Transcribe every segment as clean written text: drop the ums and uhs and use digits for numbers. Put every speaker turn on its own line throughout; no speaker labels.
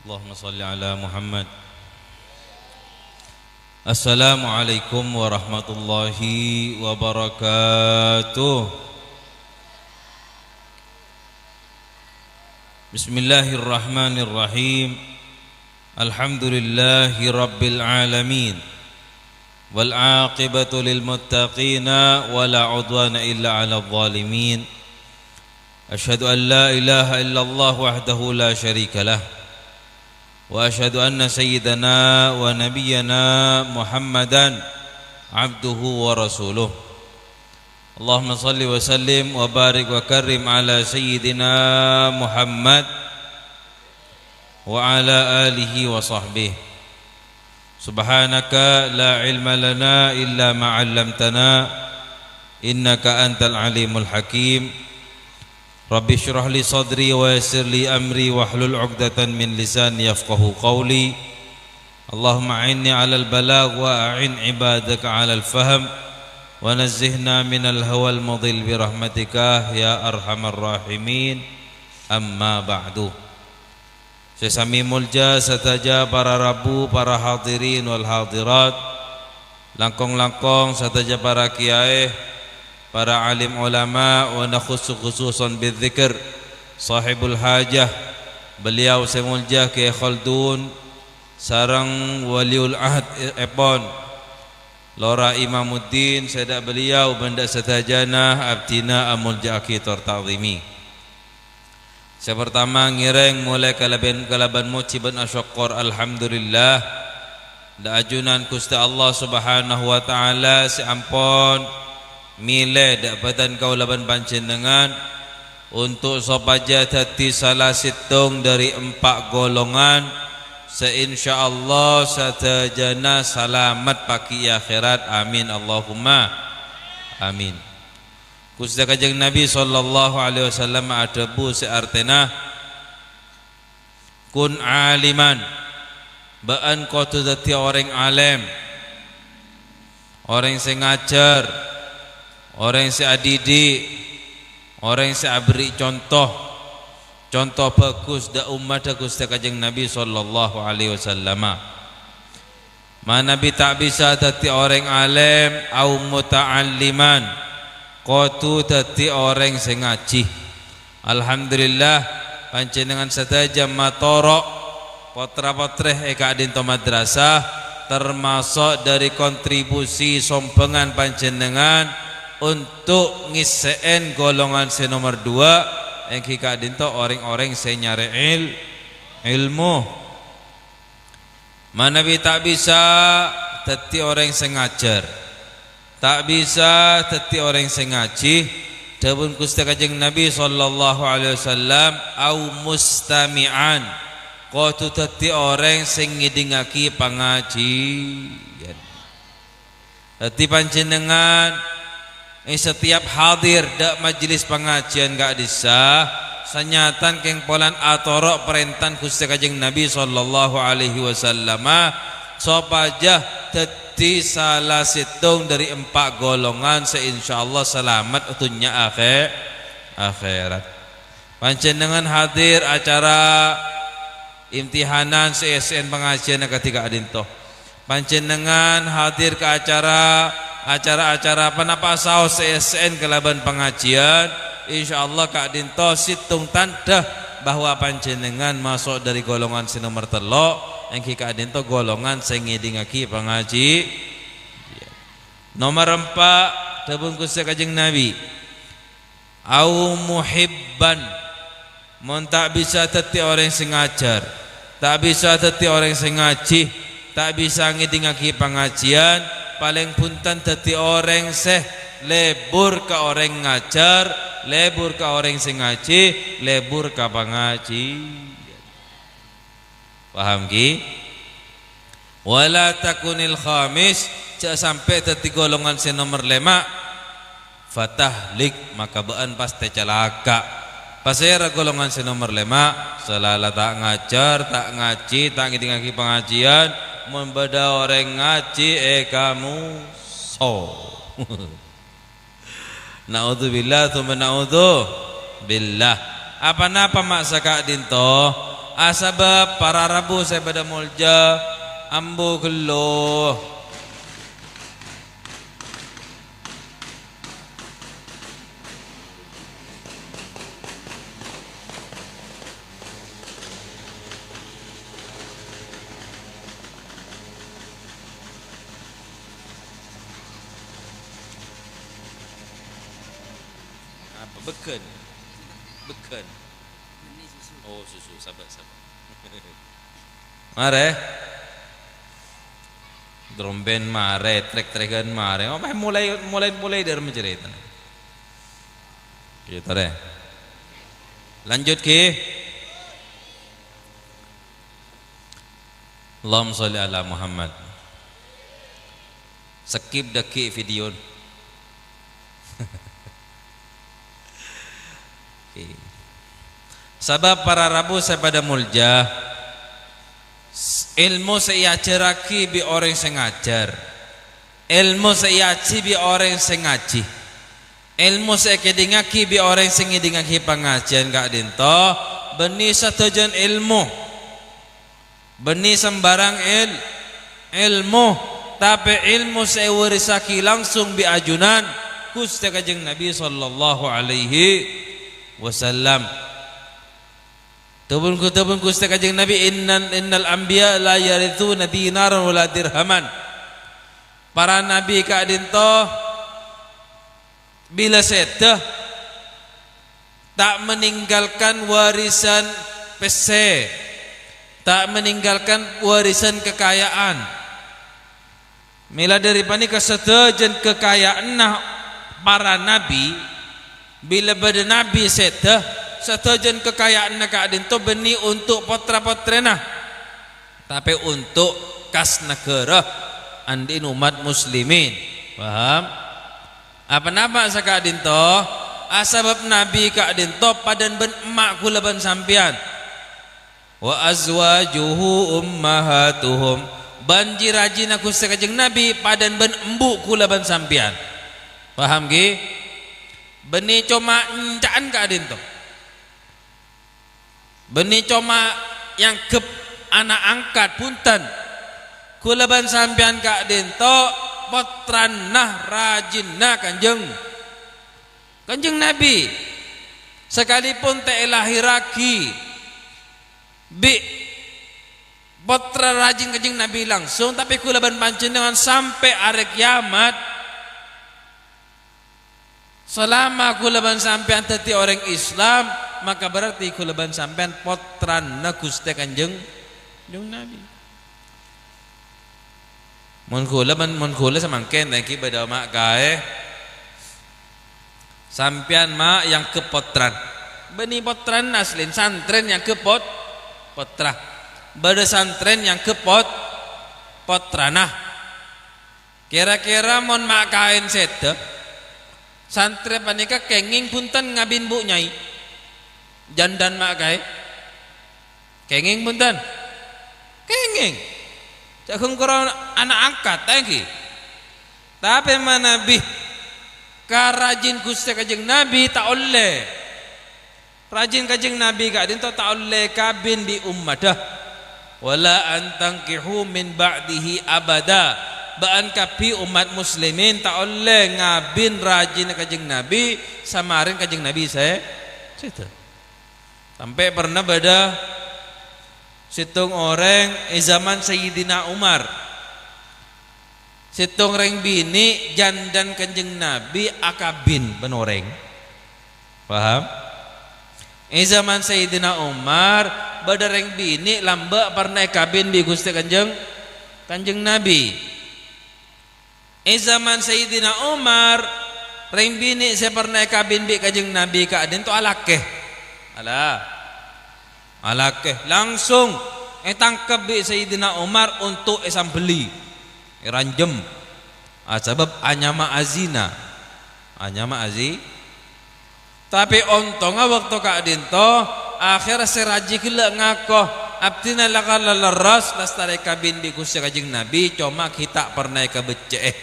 Allahumma salli ala Muhammad. Assalamualaikum warahmatullahi wabarakatuh. Bismillahirrahmanirrahim. Alhamdulillahi rabbil alamin. Wal aqibatu lil muttaqina wala udwana illa 'alal zalimin. Asyhadu an la ilaha illallah wahdahu la syarika lah. Wa asyhadu anna sayyidana wa nabiyyana Muhammadan abduhu wa rasuluh. Allahumma salli wa sallim wa barik wa karrim ala sayyidina Muhammad wa ala alihi wa sahbihi. Subhanaka la ilma lana illa ma 'allamtana innaka antal alimul hakim. Rabbi syrah li sadri wa yassir li amri wahlul 'uqdatan min lisani yafqahu qawli. Allahumma a'inni 'alal balagh wa a'in 'ibadaka 'alal fahm wa nazzihna minal hawal mudhil bi rahmatika ya arhamar rahimin. Amma ba'du. Sesami mulja sataja para rabu, para hadirin wal hadirat, langkong-langkong sataja para kiai, para alim ulama, wa khususan bidzikr sahibul hajah, beliau semulja Kiai Khaldun sarang waliul ahd epon lora Imamuddin sada beliau benda satajana abdina amulja akitor ta'zimi. Saya pertama ngireng mulai kalaban muciban asyukur alhamdulillah da ajunan Gusti Allah subhanahu wa ta'ala si ampon mile dapatan kaulaban panjenengan untuk sopaja tati salah situng dari 4 golongan seinsyaallah satajana salamat pagi akhirat. Amin Allahumma amin. Gusti Kanjeng Nabi sallallahu alaihi wasallam adabu seartena kun aliman baan kau tu dati orang alim, orang sing ngajar, orang yang seadidi, orang yang seabri contoh bagus da umat da Gusti Kanjeng Nabi sallallahu alaihi wasallam. Mana Nabi tak bisa dadi orang alim au muta'alliman, qatu dadi orang sing ngaji. Alhamdulillah panjenengan sadaja matorok potra-potreh eka adinto madrasah termasuk dari kontribusi sompengan panjenengan untuk ngiseen golongan nomor 2 yang kika dinto orang-orang saya nyari ilmu. Mana bi tak bisa teti orang yang ngajar, tak bisa teti orang yang ngaji. Dawun Gusti Kanjeng Nabi sallallahu alaihi wasallam au mustami'an, qatu teti orang sing ngidingaki pangajian. Teti panjenengan setiap hadir dak majelis pengajian gak disah senyatan keng polan atorok perintan Gusti Kanjeng Nabi sallallahu alaihi wasallam sopaja dadi salah situng dari 4 golongan seinsyaallah selamat dunya akhirat. Panjenengan hadir acara imtihanan CSN pengajian ketika adinto, panjenengan hadir ke acara penapasau CSN kelaban pengajian, insyaallah Kak Dinto situng tanda bahwa panjenengan masuk dari golongan nomor 3 yang Kak Dinto golongan sing ngidingaki pengaji. Nomor 4 tabung Gusti Kanjeng Nabi au muhibban, mun tak bisa teti orang sing ngajar, tak bisa teti orang sing ngaji, tak bisa ngidingaki pengajian, paling punten dadi orang seh lebur ke orang ngajar, lebur ke orang sing ngaji, lebur ke pengaji. Paham ki? Wala takunil khamis, cak sampai dadi golongan nomor 5 fatahlik, maka baan pasti celaka. Pasera golongan nomor 5 selala tak ngajar, tak ngaji, tak ngidingaki pengajian, membeda orang ngaji kamu Naudzubillah tsumma naudzubillah. Apa napa maksa Kak Dinto asabab para rabu saya pada mulja ambo gelo apa beken oh susu sabar mare drum band mare trek-trekan mare oh mulai dari mencerita gitu deh lanjut ki Allahumma sholli ala Muhammad skip daki video okay. Sabab para rabu saya pada mulja ilmu saya ceraki bi orang yang ngajar ilmu saya bi orang yang ngaji ilmu saya kedingaki bi orang yang ngidingaki pengajian kak dinto benih satujan ilmu benih sembarang ilmu tapi ilmu saya warisaki langsung bi ajunan Gusti Kanjeng Nabi sallallahu alaihi wasallam Tubun Gusti Kanjeng Nabi innal anbiya la yarithuna dinaran wala dirhaman. Para nabi ka dinto bila sedah tak meninggalkan warisan pese, tak meninggalkan warisan kekayaan. Mila daripada kesedajan kekayaan nah para nabi bila pada nabi sedah setajan kekayaan nak adin tu benih untuk potra-potrena tapi untuk kas negara andin umat muslimin paham apa nama saka adin tu asbab nabi ka adin tu padan ben emak kula ban sampian wa azwajuhu ummahatuhum banjir rajin aku sekajeng nabi padan ben embu kula ban sampian paham ki benih cuma encaan ka adin tu benih cuma yang ke anak angkat punten kulaban sampean kak dento potran nah rajin nah kanjeng Nabi sekalipun tak lahiraki bi potra rajin kanjeng Nabi langsung tapi kulaban panjenengan sampai hari kiamat selama kulaban sampean tadi orang Islam maka berarti kulaban sampean potran na Gusti Kanjeng Nabi. Mun kula samangken lagi pada mak kae sampean mak yang kepotran. Beni potran aslin santren yang potrah. Bada santren yang potranah. Kira-kira mun mak kain sete santren panika kenging punten ngabin bu nyai. Jandan mak kai kenging punten kenging cakung kurang anak angkat lagi tapi mana nabi karajin Gusti Kanjeng Nabi tak oleh rajin Kanjeng Nabi kak dinto tak oleh kabin di ummadah wala antangkihu min ba'dihi abada baan kapi umat muslimin tak oleh ngabin rajin Kanjeng Nabi samarin Kanjeng Nabi saya cerita sampai pernah pada situng orang zaman Sayyidina Umar situng reng bini jandan Kanjeng Nabi akabin benoreng paham zaman Sayyidina Umar pada reng bini lamba pernah kabin di Gusti Kanjeng Nabi zaman Sayyidina Umar reng bini saya pernah kabin di Kanjeng Nabi kaadin tu alakeh alakeh langsung tangkap bi Sayyidina Umar untuk sambeli ranjem sebab anyama azina tapi ontongnya waktu kak dinto akhir seraji kila ngakoh abdina lakal leras lastare kabin di Gusti Kanjeng Nabi cuma kita pernah kebeceh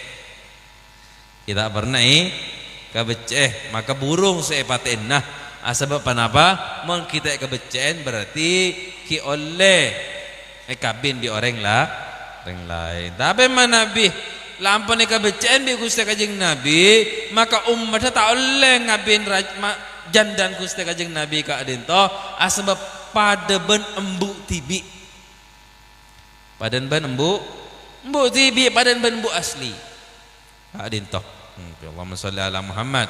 maka burung seepatenah Sebab kenapa? Mun kita kebecen berarti ki oleh kabin di orang lain. Tapi mana Nabi lampun kebecen di Gusti Kanjeng Nabi, maka umat tak oleh ngabin jandan Gusti Kanjeng Nabi ka adento sebab pada ben embu tibi. Padan ben embu tibi, padan ben embu asli. Ka adento. Allahumma shalli ala Muhammad.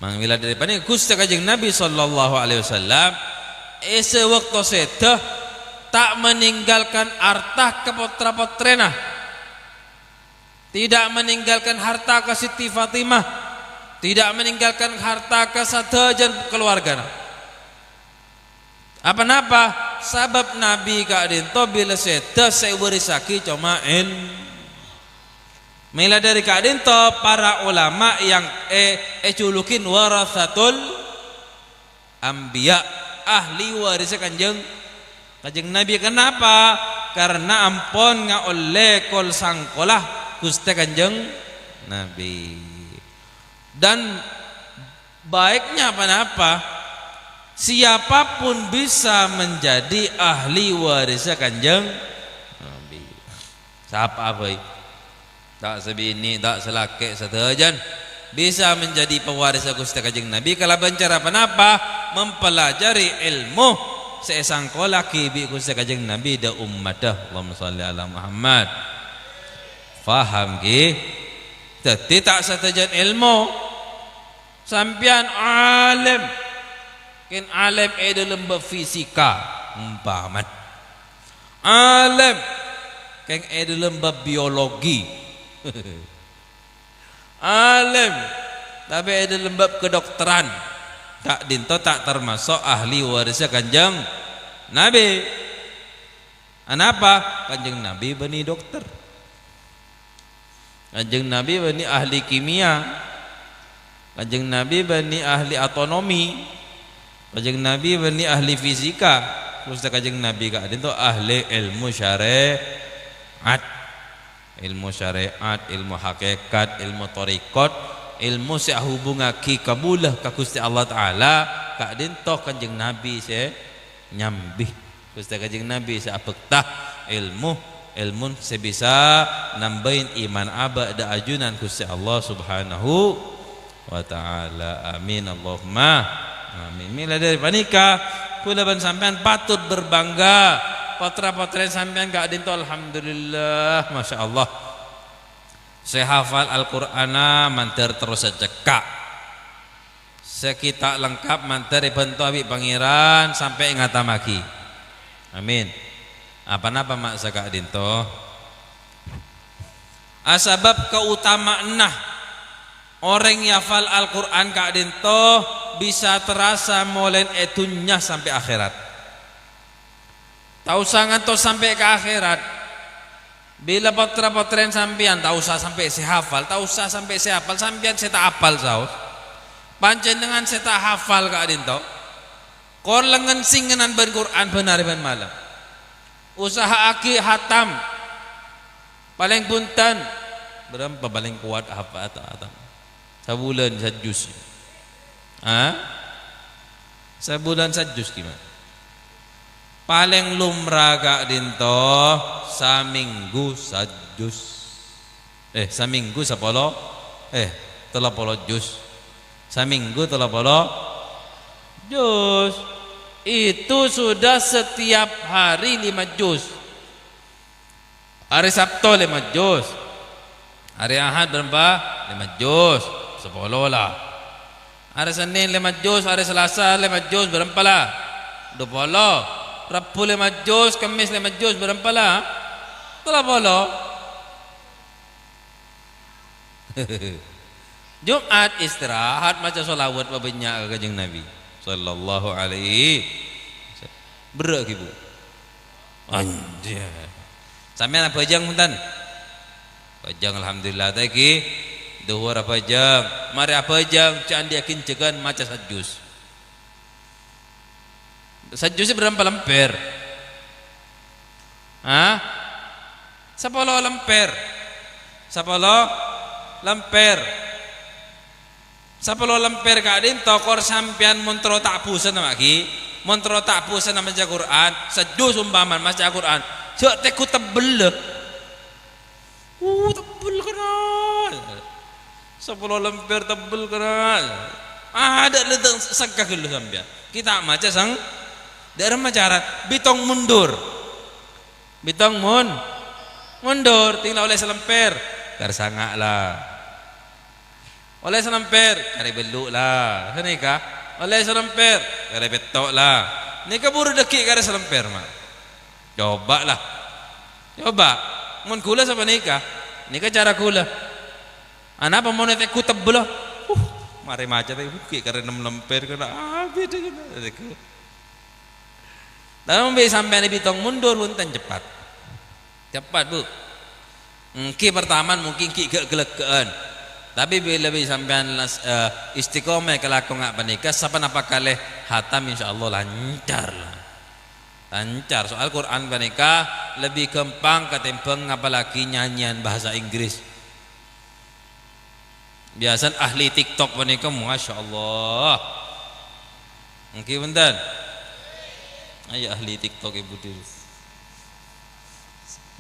Mangwila daripada Gusti Kanjeng Nabi sallallahu alaihi wasallam sewaktu seteh tak meninggalkan harta ke putra-putrena, tidak meninggalkan harta ke Siti Fatimah, tidak meninggalkan harta ke sadajan keluarga. Apa-apa? Sebab Nabi kadinto bila seteh saya warisaki cuma mila dari kadinto para ulama yang culukin warasatul anbiya, ahli waris kanjeng Nabi. Kenapa? Karena ampun nga oleh kol sangkolah Gusti Kanjeng Nabi. Dan baiknya apa? Siapapun bisa menjadi ahli waris Kanjeng Nabi. Siapa boy? Tak sebini, tak selake sadajan bisa menjadi pewaris Gusti Kanjeng Nabi kalau bicara apa? Mempelajari ilmu seesangkola kibi Gusti Kanjeng Nabi da ummatah. Allahumma shalli ala Muhammad. Faham ki? Dadi tak satajan ilmu sampian alim. Kin alim dalam fisika umpamat. Alim ken dalam biologi. Alim tapi dalam bab kedokteran tak dinto tak termasuk ahli warisnya Kanjeng Nabi. Kenapa? Kanjeng Nabi bani dokter, Kanjeng Nabi bani ahli kimia, Kanjeng Nabi bani ahli autonomi, Kanjeng Nabi bani ahli fisika. Gusti Kanjeng Nabi ka dinto ahli ilmu syariat, ilmu syariat, ilmu hakikat, ilmu torikot, ilmu sia hubungaki kabulah ka Gusti Allah Taala. Ka dinto Kanjeng Nabi se nyambih Gusti Kanjeng Nabi se apektah ilmu sebisa nambahin iman abada ajunan Gusti Allah Subhanahu wa taala. Amin Allahumma amin. Mila dari panika kula ban sampean patut berbangga putra-putra sampean ka dinto alhamdulillah masyaallah. Saya hafal Al-Qur'ana mantar terus cekak. Sekita lengkap mantar dibantu abi pangeran sampai ngatamaki. Amin. Apa-apa mak saka dinto? Asbab keutamaan orang yang hafal Al-Qur'an ka dinto bisa terasa molen etunya sampai akhirat. Tahu sangat to sampai ke akhirat. Bila putra-putra sampean tak usah sampai sehafal, tak usah sampai sehafal, sampean saya tak hafal saus. Pancen dengan saya tak hafal ka dinto. Kor lengan singenan ban Quran benar ban malam. Usaha aki hatam. Paling punten berapa paling kuat apa hatam? Sebulan sajus. Sebulan sajus gimana? Paling lumrah kak dinto saminggu sajus. Saminggu sapolo 30 jus. Saminggu 30 jus. Itu sudah setiap hari 5 jus. Hari Sabtu 5 jus. Hari Ahad berapa? 5 jus. 10 lah. Hari Senin 5 jus, hari Selasa 5 jus, berapa lah? 20. Rabu 5 juz, Kamis 5 juz, berapa lah? 30. Jumat istirahat macam solawat banyak ke Kanjeng Nabi sallallahu alaihi berak ibu. Anjir. Sampeyan apa jang punten? Pajang alhamdulillah tadi. Duhur apa jang? Mari apa jang? Can diakin cegan macam sajus. Sajusnya berapa lemper? 10 lemper. 10 lemper. Sapuluh lemper kadin tokor sampean montro tak pusen lagi, montro tak pusen nama maca Quran, sedu sumbaman maca Quran. Cok teku tebel. Tebel kena. 10 lemper tebel kena. Ada ledeng segak dulu sampean. Kita maca sang daerah macarat bitong mundur. Bitong mundur tinggal oleh selemper. Garsangak lah. Oleh selemper kare beluk lah nika oleh selemper kare betok lah nika buru deki kare selemper mah coba mun kula sama nika cara kula ana apa mau nete ku tebel mari maca teh ki kare 6 lemper kena beda kena dalam be sampean bitong mundur punten cepat Bu ki pertama mungkin ki gelegean. Tapi bila sampean istiqomah kelakon ngak panika sapan apa kalih hatam insyaallah lancar lah. Lancar soal Quran panika lebih gampang ketimbang apalagi nyanyian bahasa Inggris. Biasa ahli TikTok panika masyaallah. Nggih punten. Ayo ahli TikTok ibu diri.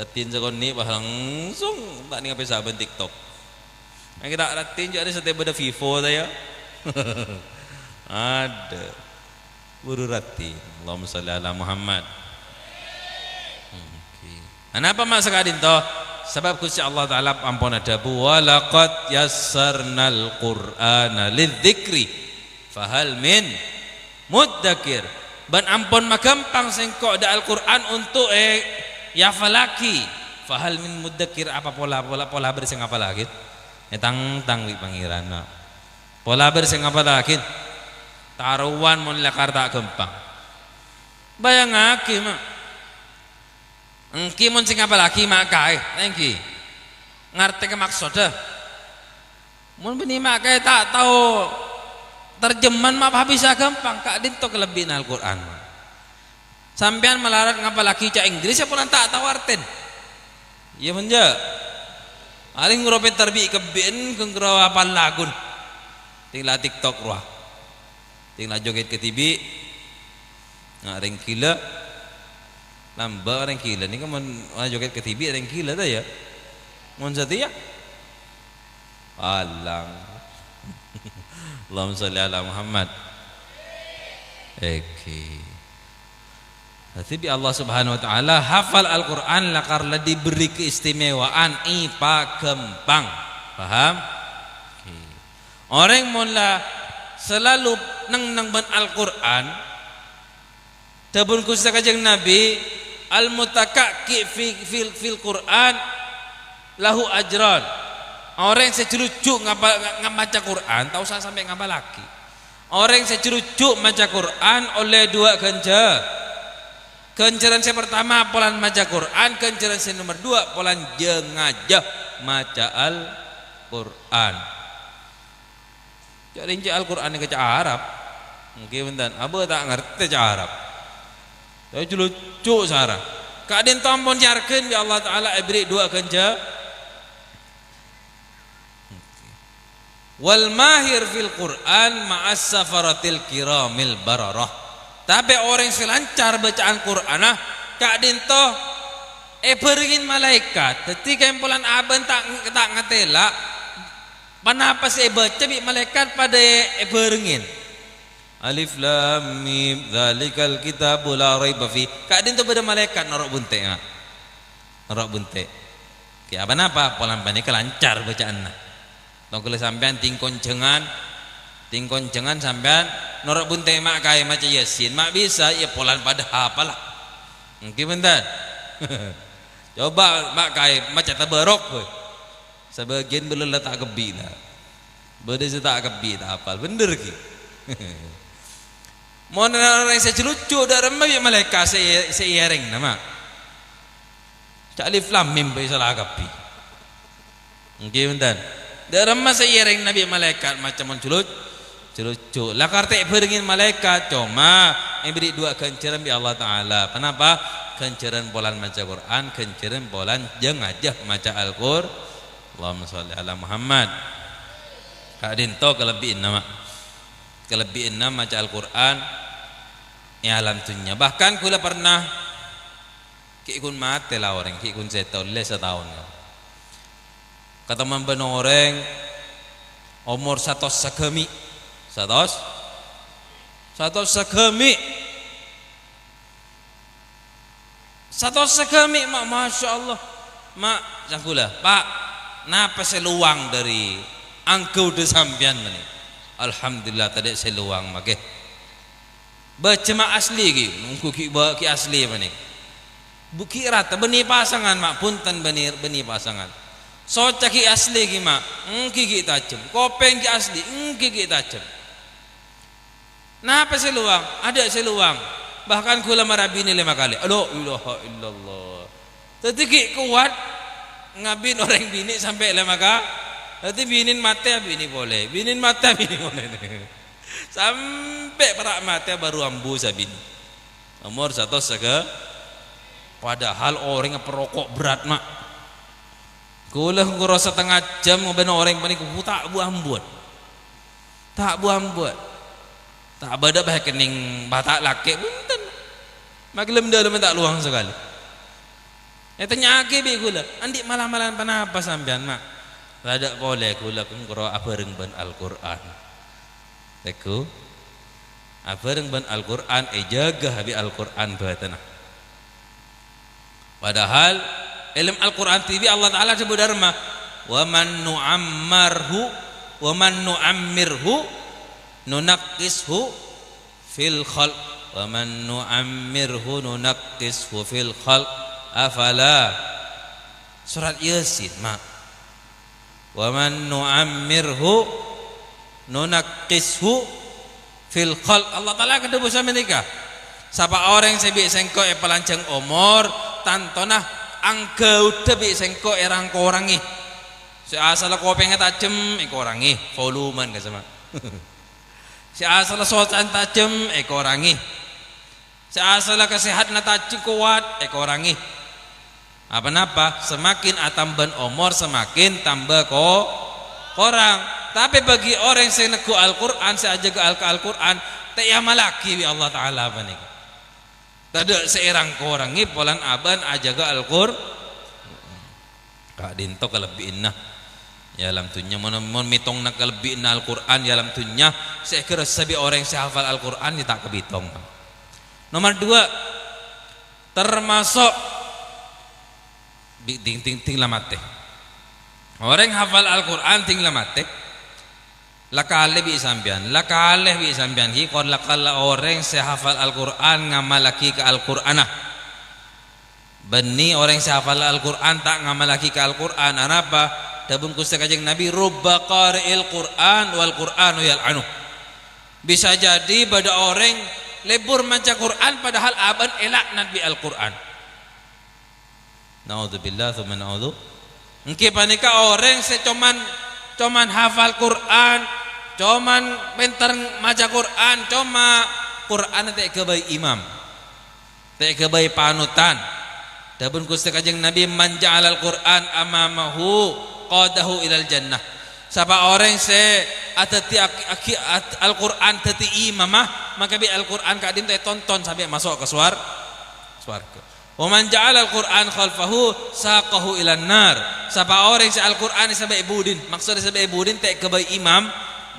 Latin sekoni langsung tak ni ngapain sahabat TikTok. Yang kita ratin juga ada setiap ada Vivo saya. Ada. Buru ratin. Allahumma sholli ala Muhammad. Kenapa mak sekadin toh? Sebab Gusti Allah Taala ampun ada bu walaqad yassarnal Qur'ana lidzikri fahal min muddakir. Ban ampun magampang sengkok da Al-Qur'an untuk ya falaki. Fahal min muddakir apa pola bersing apa lagi? Tang wi pangirana pola bersing apa lagi taruhan mon lakar tak gempang bayang aki mak engki mon sing apa lagi mak kae engki ngerti ke maksudnya mon beni mak kae tak tahu terjemahan mah bisa gampang kak dinto kelebihan Al-Quran sampean melarat ngapa lagi cak Inggris ya pun tak tahu arten iya menja aling nguropin terbi kebin kengkro apal lagun tinggal TikTok ruah tinggal joget ke TV ngaring gila lamba orang gila ni kan joget ke TV orang gila dah ya mun setia alang Allahumma sholli ala Muhammad Tapi Allah Subhanahu wa taala hafal Al-Qur'an lah karena diberi keistimewaan ipa gempang. Paham? Orang mula selalu nang ban Al-Qur'an tabun kusta kajeng Nabi al-mutakaki fil Qur'an lahu ajran. Orang yang sejerujuk ngabaca Quran tahu saya sampai ngapa lagi. Orang yang sejerujuk maca Quran oleh dua Kenceran saya pertama polan maca Quran, kenceran saya nomor 2 polan jengajah maca Al-Quran. Jadi inci Al-Quran yang keca Arab, mungkin bentar, abu tak ngerti keca Arab. Tapi lucu sarah. Kadin tombon jarken ya Allah Taala beri 2 kenca. Wal mahir fil Quran ma'as safaratil kiramil bararah. Tapi orang selancar bacaan Quran kak dinto beringin malaikat ketika empulan aben tak ngatela kenapa saya baca bi malaikat pada beringin alif lam mim dzalikal kitabul la raiba fi kak dinto pada malaikat norok bunte ki apa napa polan panika lancar bacaanna tong sampean tingkon jangan sampean norok bunte mak kaya maca Yasin mak bisa ya polan pada apalah mungkin bentar coba mak kaya maca tabarok sebagian belum tak kebi lah beda tak kebi tak apal bener ki mau orang saya lucu dari malaikat seiring nama cak alif lam mim salah kebi mungkin bentar dari seiring nabi malaikat macam menculut lucu lah kartek beringin malaikat cuma yang beri 2 kenceran bi Allah Taala. Kenapa? Kenceran polan maca Quran, kenceran polan jengajah maca Al-Qur'an. Allahumma sholli ala Muhammad. Kadin to kelebihan nama. Kelebihan nama baca Al-Qur'an ya alam dunia. Bahkan kula pernah kikun mate lah orang, kikun setahun le setahun. Kata memben orang umur 100 segemi. 100 segemi. 100 segemi mak, masya Allah. Mak jangkula, Pak, napa seluang dari angkau de sampian ni? Alhamdulillah tadi seluang mak. Baca mak asli ki, nungku ki asli apa ni? Buki rata beni pasangan mak, punten beni pasangan. Soca ki asli ki mak, ki tajam. Kopeng ki asli, ki tajam. Napa seluang? Ada seluang. Bahkan kula marabini 5 kali. La ilaha illallah. Tadi ki kuat ngabin orang bini sampai 5 kali. Tadi binin mata bini boleh. Binin mata bini boleh. Sampai perak mata baru ambu sabini. Umur 100 sege. Padahal orang perokok berat mak. Kula ngoro setengah jam ngoben orang panik tak buah ambuat. Tak buah ambuat. Tak beda bah kening batak laki punten. Maklum dalam tak luang sekali. Tanya ake bi kula, andi malam-malam panapa sampean mak? Tidak boleh kula ngoro abareng ban Al-Qur'an. Teku abareng ban Al-Qur'an jaga habi Al-Qur'an batanah. Padahal ilmu Al-Qur'an TV Allah Ta'ala sebut dharma wa man nu'ammirhu nunaqqishu fil khalq wa man nu'ammirhu nunaqqishu fil khalq afala surat Yasin mak wa man nu'ammirhu nunaqqishu fil khalq Allah Ta'ala kedua sama nikah siapa orang sebi sengko pelanceng umur tantonah angka udah bi sengko erang korangi asal kopengnya tajem korangi volumen ke sama si asal socan tajem korangi si asal kesehatan tajem kuat korangi apa-apa semakin atamban umur semakin tambah korang. Tapi bagi orang yang nego Al-Qur'an saya jaga Al-Qur'an tak ya malaki bi Allah Ta'ala apa nih tidak seorang korangi polan aban ajaga Al-Qur'an kak dinto kelebihan ya alam tunya mon mitong nak kelebihan Al-Qur'an ya alam tunya saya kira sabi orang yang hafal Al-Qur'an tak kebitong. Nomor 2 termasuk ting lamate orang hafal Al-Qur'an ting lamate lakale bi sampean hi kon lakala orang saya hafal Al-Qur'an ngamalaki ke Al-Qur'anah beni orang saya hafal Al-Qur'an tak ngamalaki ke Al-Qur'an apa dabung kusya kajeng Nabi rubba qari'il Qur'an wal Qur'anu yal'anu bisa jadi pada orang lebur maca Qur'an padahal aban elaknat bi Al-Qur'an. Naudzubillah tsumma naudzu engke panika orang saya cuman hafal Quran, cuman pinter maca Quran, cuma Quran tak kebai imam, tak kebai panutan. Dabun Gusti Kanjeng Nabi man ja'alal Quran amamahu qadahu ilal jannah. Siapa orang se atati Al-Quran tati imamah maka bi Al-Quran kadin teh tonton sampai masuk ke swarga. Wa man ja'ala al-Qur'an khalfahu saqahu ilan nar. Siapa orang si Al-Qur'an sampai ibudin, maksudnya sampai ibudin tak kebai imam,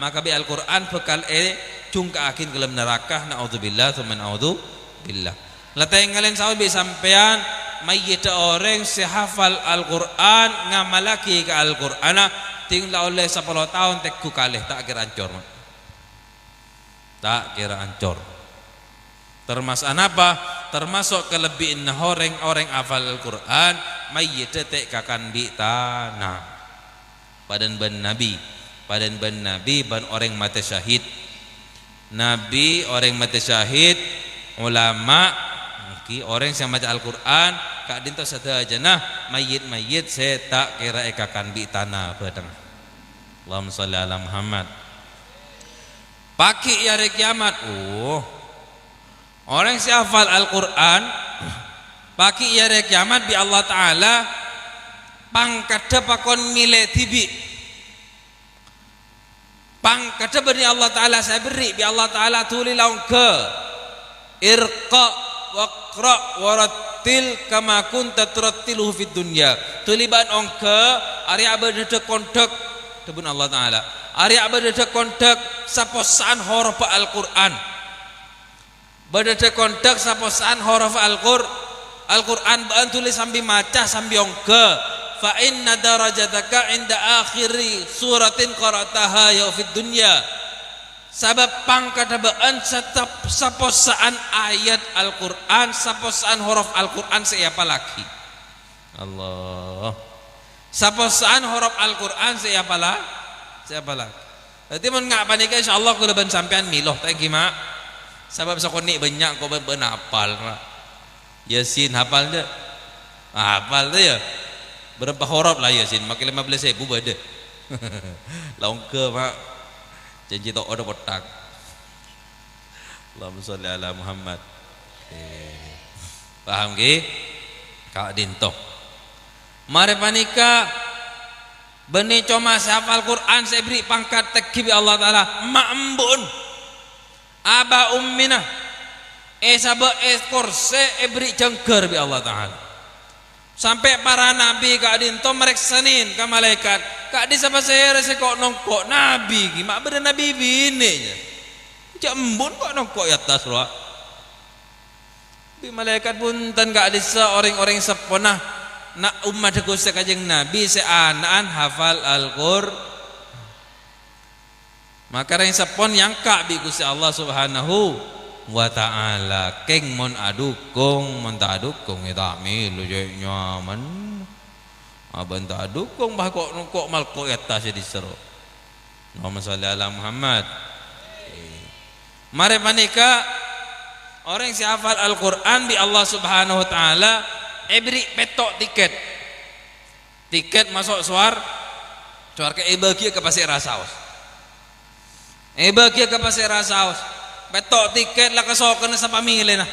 maka bi Al-Qur'an bekal cungka akin ke dalam neraka. Naudzubillah tsumma naudzubillah. Latay ngalen sawi bi sampean mayyit orang si hafal Al-Qur'an ngamalaki ke Al-Qur'ana tinggal oleh 10 tahun tek ku kalih tak kira ancor. Tak kira ancor. Termasuk apa? Termasuk kelebihan orang hafal Al-Qur'an mayyit tek kakan di tanah. Padan ban Nabi ban orang mati syahid. Nabi orang mati syahid, ulama orang yang baca Al-Qur'an kak dinto sada janah mayyit saya tak kira kakan di tanah badang. Allahumma shalli ala Muhammad. Pagi hari kiamat orang yang hafal Al-Qur'an pagi hari kiamat bi Allah Ta'ala pangkat pakon milih tibi pang kata bani Allah Ta'ala saya beri bi Allah Ta'ala tuli laung ke irqa waqra warattil kama kunta turattiluhu fid dunya tuli ban ongke ari abade kontak tebun Allah Ta'ala ari abade kontak saposaan huruf Al-Qur'an bade kontak saposaan huruf Al-Qur'an ban tulis sambil maca sambil ongke fa inna darajataka inda akhiri suratin qara'taha ya fid dunya sabab pangkata baan saposaan ayat Al-Qur'an saposaan huruf Al-Qur'an siapa lagi Allah saposaan huruf Al-Qur'an siapa lagi berarti mun ngak panika insyaallah kula ban sampean miloh tak gimana sabab sakoni banyak kau ben hafal Yasin hafal je hafal tu ya berapa huruf lah Yasin makin 15.000 bade laung ke mak janji tak ada botak Allahumma sholli ala Muhammad paham ke Kak Dinto mari panika beni cuma hafal Quran saya beri pangkat takbir Allah Ta'ala ma'ambun aba ummina sabab kurse beri jengker bi Allah Ta'ala sampai para nabi Kak Dinto mereksanin ke malaikat Kak di sama saya rasa kok nongkok nabi gimana beda nabi bini jambun kok nongkok ya atas roh di malaikat pun tan Kak di orang-orang seponah nak umat aku sekajeng nabi seanaan hafal Al-Qur'an maka yang sepon yang Kak bi Gusti Allah Subhanahu wa ta'ala keng mon adukung mon tak adukung tak milu je nyaman aban tak adukung bah kok mal kok atas di seru Allahumma sholli ala Muhammad mari panika orang si hafal Al-Qur'an bi Allah Subhanahu wa ta'ala beri petok tiket masuk suar ke bagi ke pasir rasaus bagi ke pasir rasaus betok tiket lah kesokan sa pamilya na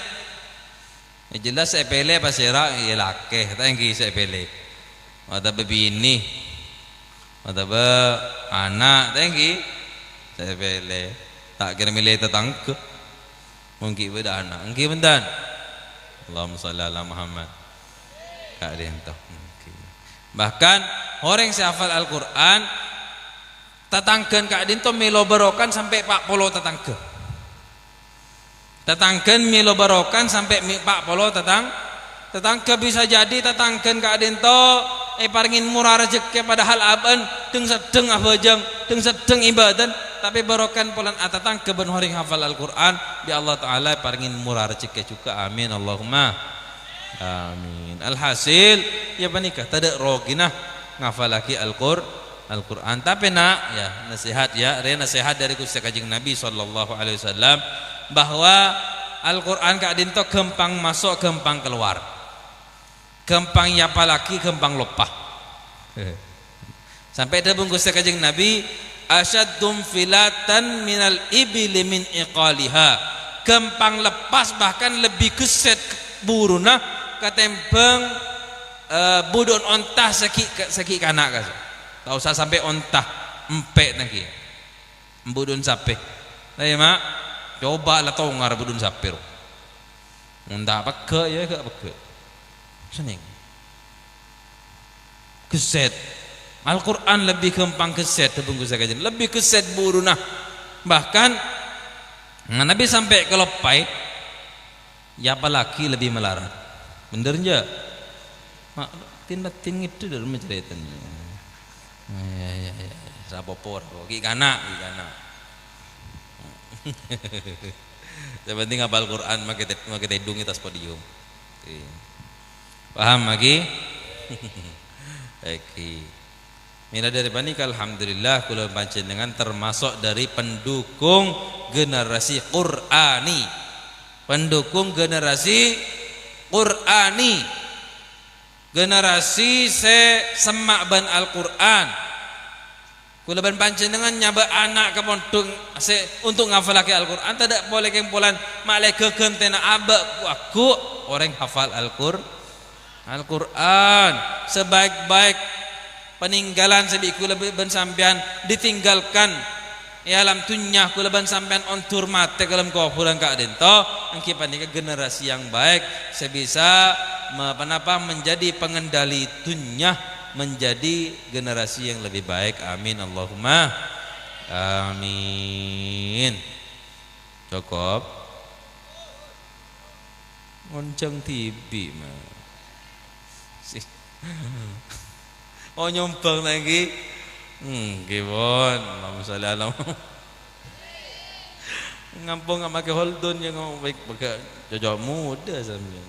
jelas saya pilih pasira ilake tangki saya pilih ada bebini ada be anak tangki saya pilih tak kira milih tetangga mungkin beda anak mungkin bentan Allahumma sholli ala Muhammad Kak Dinto bahkan orang yang hafal Al-Qur'an tetanggan Kak Dinto milo barokan sampai 40 tetanggan milo barokan sampai 40 tetangga bisa jadi tetanggan Kak Dinto paringin murah rezeki padahal aban teng sedeng abajang teng sedeng ibadah tapi barokan polan tetangga ben horing hafal Al-Qur'an bi Allah Ta'ala paringin murah rezeki juga amin Allahumma amin alhasil ya panikah tada roginah ngafal lagi Al-Qur'an tapi nak ya nasihat dari Gusti Kanjeng Nabi sallallahu alaihi wasallam bahwa Al-Qur'an Kak Dinto gampang masuk gampang keluar gampang nyapa lagi gampang lupa sampai ada Gusti Kanjeng Nabi asyaddum filatan minal ibili min iqaliha gampang lepas bahkan lebih geset buruna katembang budon ontah seki kanak kas tak usah sampai ontah empek lagi budon sape tapi mak coba lah tau ngar budun sapir ndak peke ya gak peke seneng keset Al-Qur'an lebih gampang keset tebungkus kajian lebih keset buruna bahkan Nabi sampai ke lepai ya apalagi lebih melarat bener aja mak tin itu dalam ceritanya ya sapopor ki kana yang penting hafal Quran make tedung atas podium paham lagi Eki mila dari panika alhamdulillah kula panjenengan termasuk dari pendukung generasi Qur'ani generasi semak ban Al-Qur'an kula ban panjenengan nyaba anak ke pondok untuk ngafal lagi Al-Qur'an tidak boleh kempulan malai gegentena abak aku orang hafal Al-Qur'an sebaik-baik peninggalan sebiku lebih ben sampean ditinggalkan ya alam tunyah kula ban sampean ontur mate kalam ko pulang ka dento engki panika generasi yang baik sebisa menjadi pengendali tunyah menjadi generasi yang lebih baik. Amin Allahumma amin. Cukup ngonceng tibi mah oh nyompang lagi gimon masalah ngampung nggak pakai holdon yang ngomong baik pakai jauh muda sambil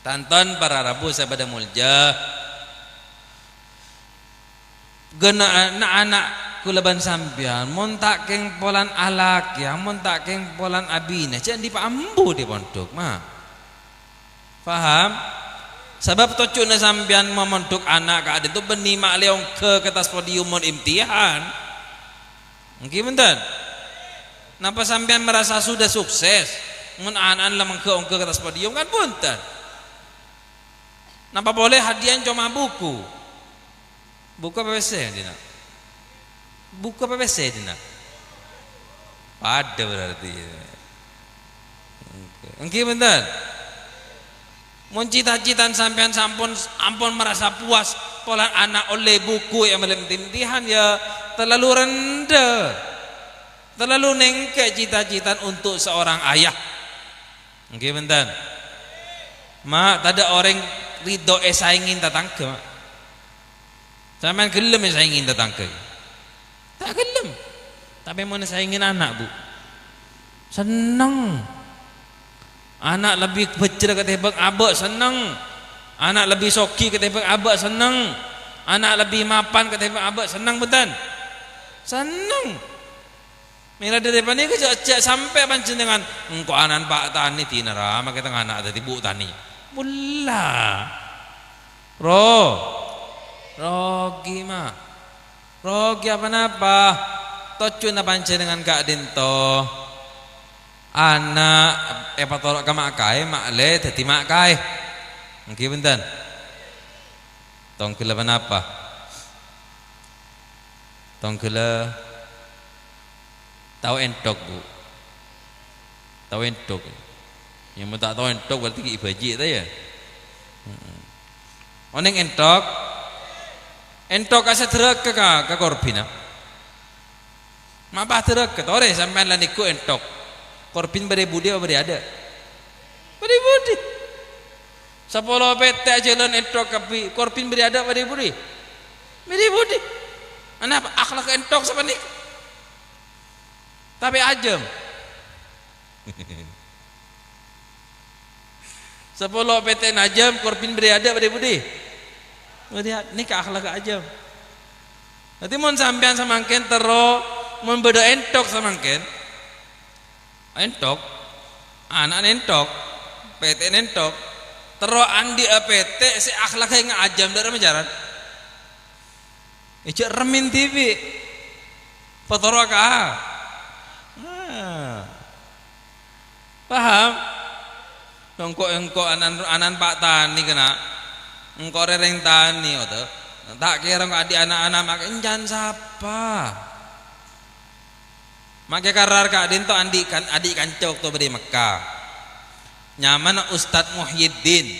tanton para rabu saya pada mulja gena anak-anak kulaban sambian mun tak keng polan alak ya mun tak keng polan abine jangan dipaambu di pondok mah paham sebab tocuna sambian memondok anak ka itu beni mak leong ke atas podium mon imtihan mungkin bentar napa sambian merasa sudah sukses mun anak lamang ke atas podium kan punten napa boleh hadiah cuma buku PPC dina buku PPC dina ada berarti mungkin bentar mun cita-citaan sampean ampun merasa puas pola anak oleh buku yang melimtihan ya terlalu rendah terlalu nengke cita-citaan untuk seorang ayah. Oke bentar mak tak ada orang ridho saingin tatangke sampean gelem saingin tatangke tak gelem tapi mau saingin anak bu seneng anak lebih becera ketimbang abak seneng anak lebih soki ketimbang abak seneng anak lebih mapan ketimbang abak seneng betul seneng mira daripada ni kejak sampai panjenengan engko anan pak tani tinara mak kita anak dadi bu tani bulla rogi mah rogi apa napa tocuna panjenengan kak dinto anak patolok ka mak kae mak le dadi mak kae nggih benten tong kela apa tong kela tahu entok bu tahu entok yang mau tak tahu entok berarti ibaji ta ya oneng entok asa terak ka korbina mak bah terak ke tore sampean lan iku entok korbin beri budi apa beri ada beri budi 10 petek jalan entok kapi korbin beri ada beri budi anak akhlak entok sama nih tapi ajem 10 petek najam korbin beri ada beri budi ini ke akhlak ajem nanti mau sampean samangken tero mau beda entok samangken entok anak entok PT entok tero andi PT si akhlaknya ngajam dari majaran ijak remin TV petoro ka paham engko anan pak tani kena engko rereng tani oto tak kira kok adik anak-anak makin jangan sapa make karar kak dinto adik kancok to beri Mekah nyaman Ustadz Muhyiddin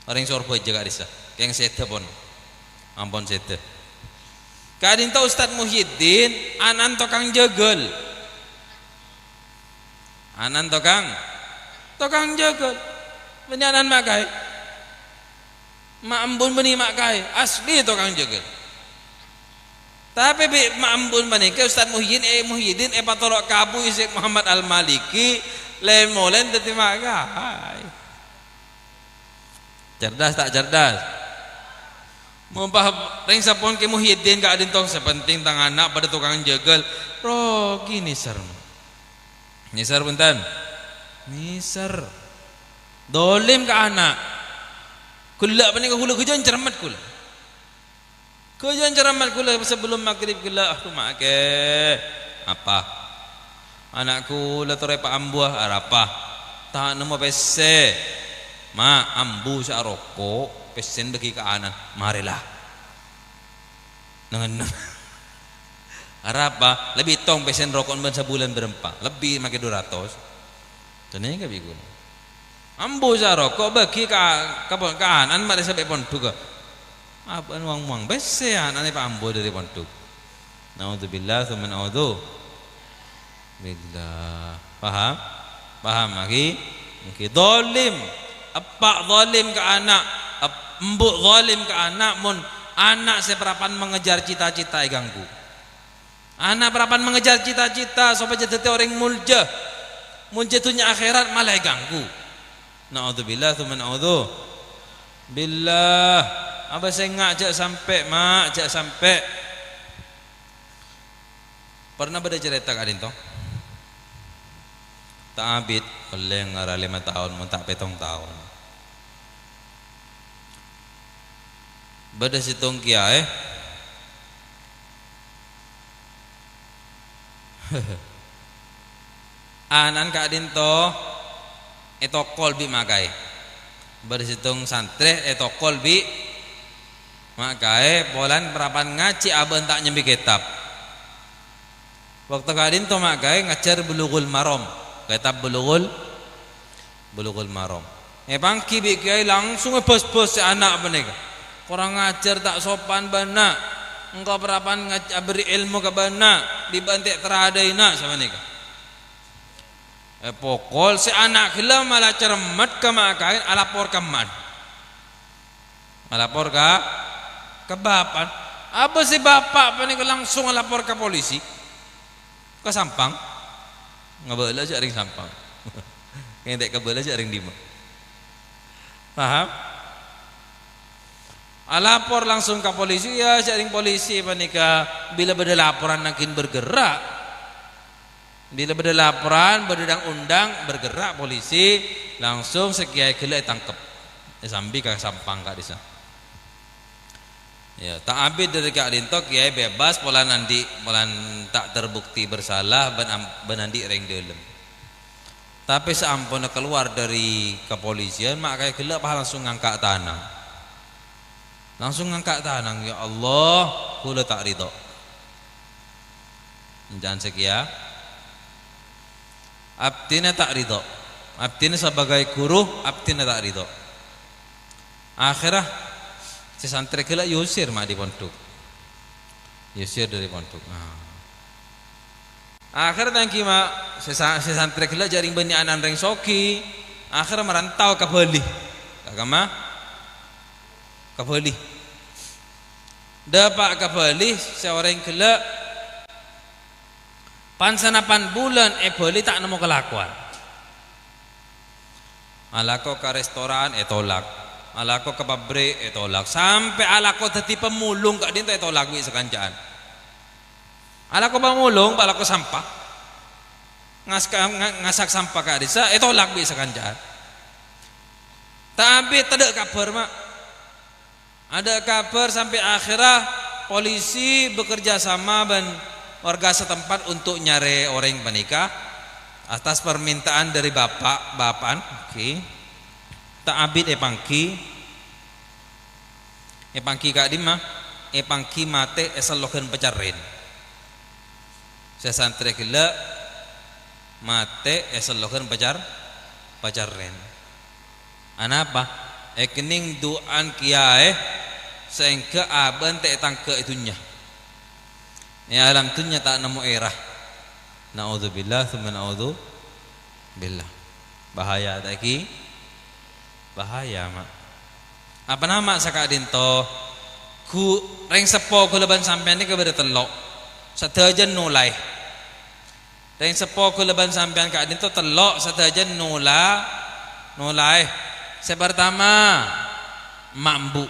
orang Surabaya juga disa yang sete pun ampun sete kak dinto Ustadz Muhyiddin anan tokang jegel anan tokang jegel penyanan makai mak ambun beni makai asli tokang jegel tapi maambun manika Ustaz Muhyiddin patolok kabu Syekh Muhammad Al-Maliki lain molen dadi makai cerdas tak cerdas mumpah ring sapon ke Muhyiddin ka adin tong sepenting tang anak pada tukang jegel rogi nisar bentan nisar dolim ka anak kula panika kula kujon cermat kula Kujuan ceramat kula sebelum maghrib kula rumah ke apa anakku la tore pa ambuah arapa tak nemu pese ma ambu sa rokok pesen bagi ke anak marilah Dengan apa? Lebih tong pesen rokok ben sebulan berempat, lebih make 200. Tene ka bigo. Ambo sa rokok bagi ka anan mari sampai pondok. Apa uang bese anane Pak Ambo dari pondok. Naudzubillah tsumma naudzu billah. Paham? Paham lagi? Mungkin zalim. Apa zalim ke anak? Mbok zalim ke anak mun anak seperapan mengejar cita-cita ganggu. Anak perapan mengejar cita-cita supaya jadi orang mulja. Munjatunya akhirat malah ganggu. Naudzubillah tsumma naudzu billah. Apa saya ngajak sampai mak, jak sampai. Pernah pada cerita kadin toh? Tak abid oleh ngara 5 tahun mun tak 7 tahun. Bada situng kiai anan kadin toh etokol bi makai. Bada situng santre etokol bi makai polan perapan ngaji aben tak nyembi kitab. Waktu kadin to makai ngajar bulughul maram, kitab bulughul maram. Pangki bi kiai langsung bos-bos si anak menika. Kurang ngajar tak sopan bana. Engkau perapan beri ilmu ke bana dibantik teradaina sama nika. Pokol si anak gila malah cermat ke makai alapor keman. Alapor ke bapak. Apa si bapak menika langsung alapor ke polisi. Ke Sampang ngebela aja ring Sampang yang tak kebela aja ring Dima. Paham? Lapor langsung ke polisi ya jaring polisi panika bila beda laporan makin bergerak. Bila beda laporan berdang undang bergerak polisi langsung sekiai gila tangkep. Sambil ke Sampang kak desa. Ya, tak abid dari Kak Dintok kiai bebas pola nanti pola tak terbukti bersalah benandi ring dalam. Tapi seampun keluar dari kepolisian mak kayak gelap langsung ngangkat tanang. Langsung ngangkat tanang, ya Allah, kula tak ridho. Jangan sekia. Abdina tak ridho. Abdina sebagai guru, abdina tak ridho. Akhirah si santri kela yusir mak di pondok. Yusir dari pondok. Akhir tangki mak si santri kela jaring bani anan reng soki. Akhir merantau ke Bali. Kagama ke Bali. Dapat ke Bali seorang kela pansanapan bulan Bali tak nemu kelakuan. Alako ke restoran tolak. Alako ke pabrik tolak sampai alako tadi pemulung kak dinta tolak wi sekancaan. Alako pemulung alako sampah ngasak sampah kak desa tolak wi sekancaan. Tapi tidak kabar mak. Ada kabar sampai akhirnya polisi bekerja sama dengan warga setempat untuk nyari orang penikah atas permintaan dari bapan. Oke. Tak abid epangki kak dima epangki mate esalokan pecarin. Saya santri gila mate esalokan pecarin. Anapa? Kening duan kiai sehingga aban te tangke itunya. Ya alam tunya tak nemu erah. Naudzubillah tsumma naudzu billah. Bahaya lagi. Bahaya mak. Apa nama saka dinto ku reng sepo ku leban sampean ni kepada telok sadajan nulai. Reng sepo ku leban sampean kak dinto telok sadajan nulai. Sepertama mambu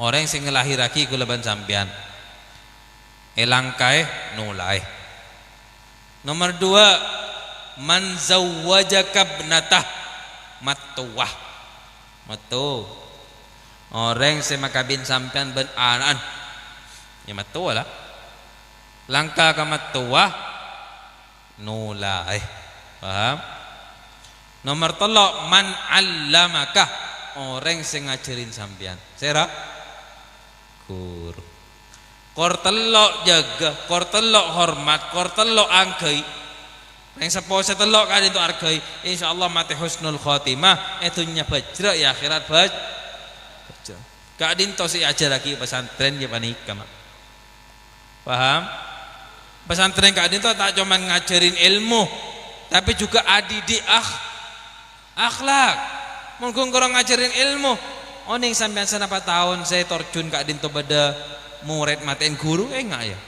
orang sing ngelahiraki ku leban sampean elangkai nulai. Nomor 2 man zawwajaka ibnatah matuwah. Matu orang semakabin sampean ben anan ya matuwa lah langka ka matuwa nulai. Paham? Nomor 3 man allamaka orang sing ngajarin sampean sera guru. kor telok jaga, kor telok hormat, kor telok angkai. Yang sepo setelok kan itu argai, insyaallah mati husnul khotimah, itunya bajra ya akhirat bajra. Kadin to si ajar lagi pesantren ya panika mak. Paham? Pesantren kadin to tak cuma ngajarin ilmu, tapi juga adidik akhlak. Mungkin kurang ngajarin ilmu. Oh ning sampean senapa tahun saya terjun kadin to pada murid matiin guru enggak ya?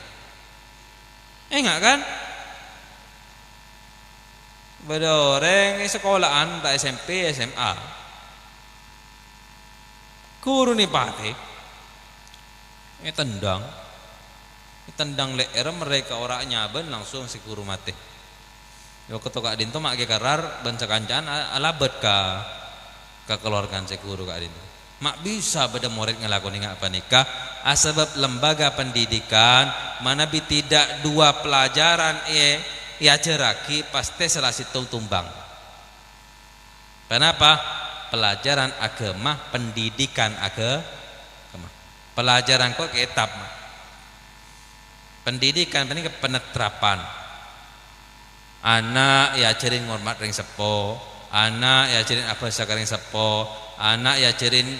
Enggak kan? Pada orang sekolahan tak SMP SMA guru nih pate tendang leher mereka orang nyaben langsung si guru mati yo ketok adin to mak ge karar ban sakancan alabet ka keluarkan si guru ka adin mak bisa pada murid ngelakoni apa nikah asbab lembaga pendidikan mana bi tidak dua pelajaran ya jeraki pasti salah situ tumbang. Kenapa? Pelajaran agama, pendidikan agama. Pelajaran kok kitab. Pendidikan ini peneterapan. Anak ya ajarin ngormat ring sepo, anak ya ajarin apa sakaring sepo, anak ya ajarin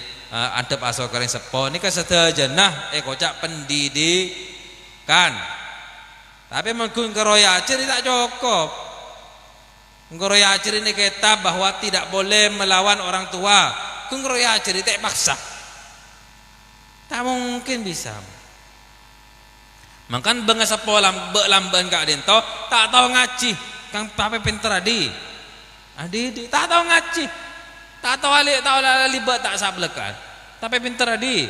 adab asal karing sepo. Ini kesedaja nah kocak pendidikan. Tapi menggun keroya ajar tak cukup. Keroya ajar ini kitab bahwa tidak boleh melawan orang tua. Keroya ajar itu paksa. Tak mungkin bisa. Makan bangsa polam belamban kak dento tak tahu ngaji. Kang pape pinter adi tak tahu ngaji. Tak tahu alik tahu libat tak sablekan. Tapi pinter adi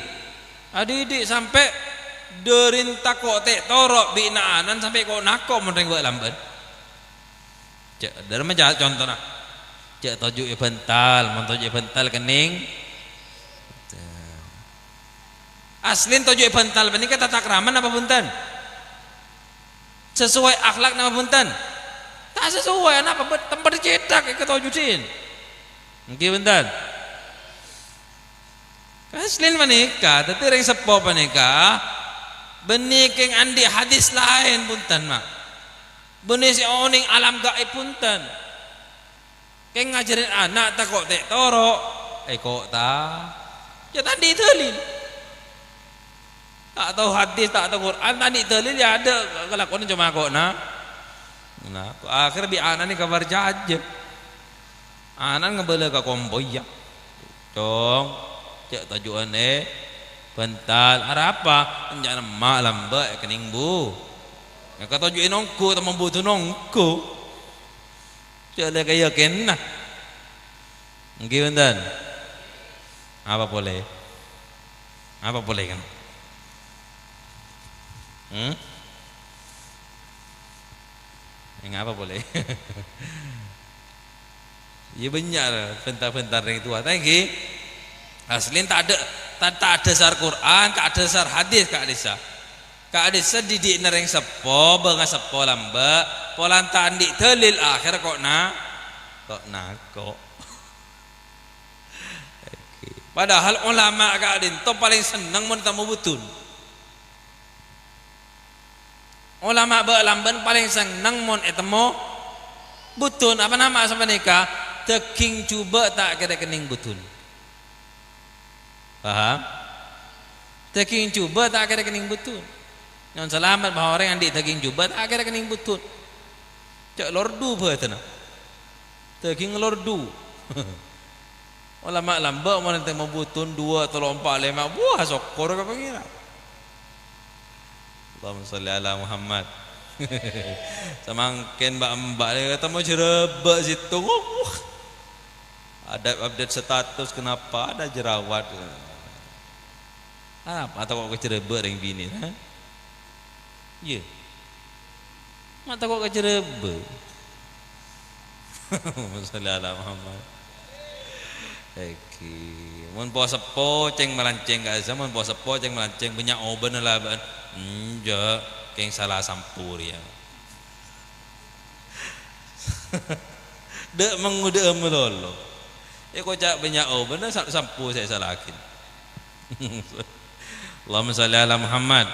sampai derin takok tek torok binaanan sampai kok nakok meneng buat lamban. Cek dari macam contoh nak. Cek tojuk bental, montojuk bental kening. Aslin tojuk bental benih kata tak raman apa punten? Sesuai akhlak nama punten? Tak sesuai apa tempat dicetak ke tojukin. Mungkin punten. Aslin menikah, tapi ring sepo menikah. Benih keng andi hadis lain punten mak. Benih si oning alam gaib punten. Keng ngajarin anak tak kok tek torok. Kok ta? Ya tadi dalil. Tak tahu hadis, tak tahu Quran, tadi dalil ya ada kelakuan cuma kok nah. Nah, akhir bi anak ni kabar jaje. Anak ngebela ka komboy ya. Dong, cek tajuan bental apa jangan mak lambat kening bu yang kata tujuin nongku tak membutuh nongku jadi kayak kena gimana apa boleh kan yang apa boleh ya banyak bentar-bentar yang tua tadi aslin tak ada dasar Quran, tak ada dasar hadis kak Adisa didik nereng sepo, bangga sepo lamba, polan tandik dalil akhir kok Padahal ulama kak Adin to paling seneng mun temu butun. Ulama lamban paling seneng mun etemu butun apa nama sampai nikah teking coba tak kira kening butun. Paham? Daging cuba tak kira kening butun. Yang selamat bahwa orang yang di daging cuba tak kira kening butun. Cak lordu betul nak. Daging lordu. Ulama lamba mau nanti mau butun 2, 3, 4, 5 buah sokor ke pengira. Allahumma salli ala Muhammad. Semangkin mbak dia kata mau jerebak situ. Ada update status kenapa ada jerawat. Apa atau kok kecerebek ring bini ha? Ya. Mata kok kecerebek. Sallallahu Muhammad. Mun puasa po ceng melanceng ka asa mun puasa po ceng melanceng banyak oben lah ban. Ja, keng salah sampur ya. Dek mengude melolo. Kocak banyak oben sampu saya salakin. Allahumma salli ala Muhammad.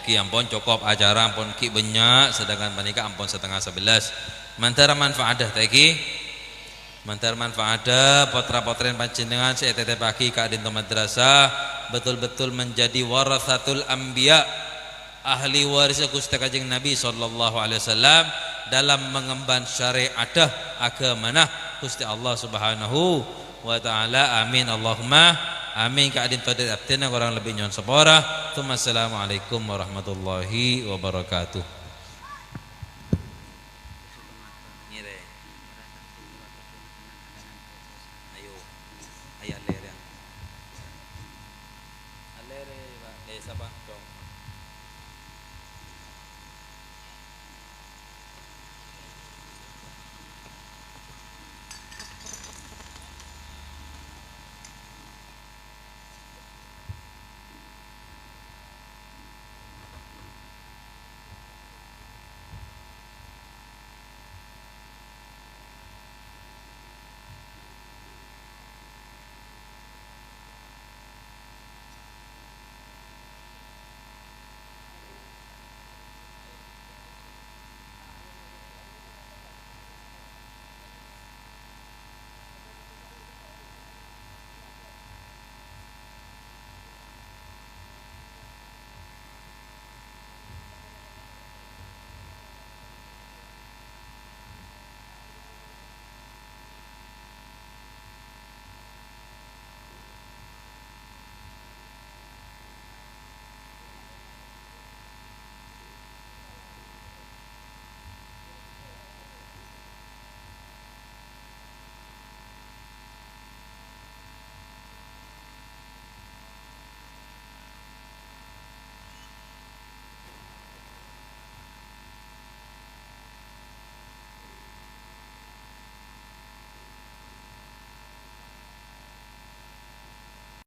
Ki ampun cukup acara ampun ki banyak sedangkan menika ampun setengah 11. Mantara manfaadah teki. Mantara manfaadah potra-potren panjenengan seetete pagi ka dinto madrasah betul-betul menjadi warasatul anbiya, ahli waris Gusti Kanjeng Nabi sallallahu alaihi wasallam dalam mengemban syariat agamana Gusti Allah Subhanahu wa taala. Amin Allahumma amin. Ka adin tadi abdina kurang lebih nyon sepora. Assalamualaikum warahmatullahi wabarakatuh. Siapa? Dong.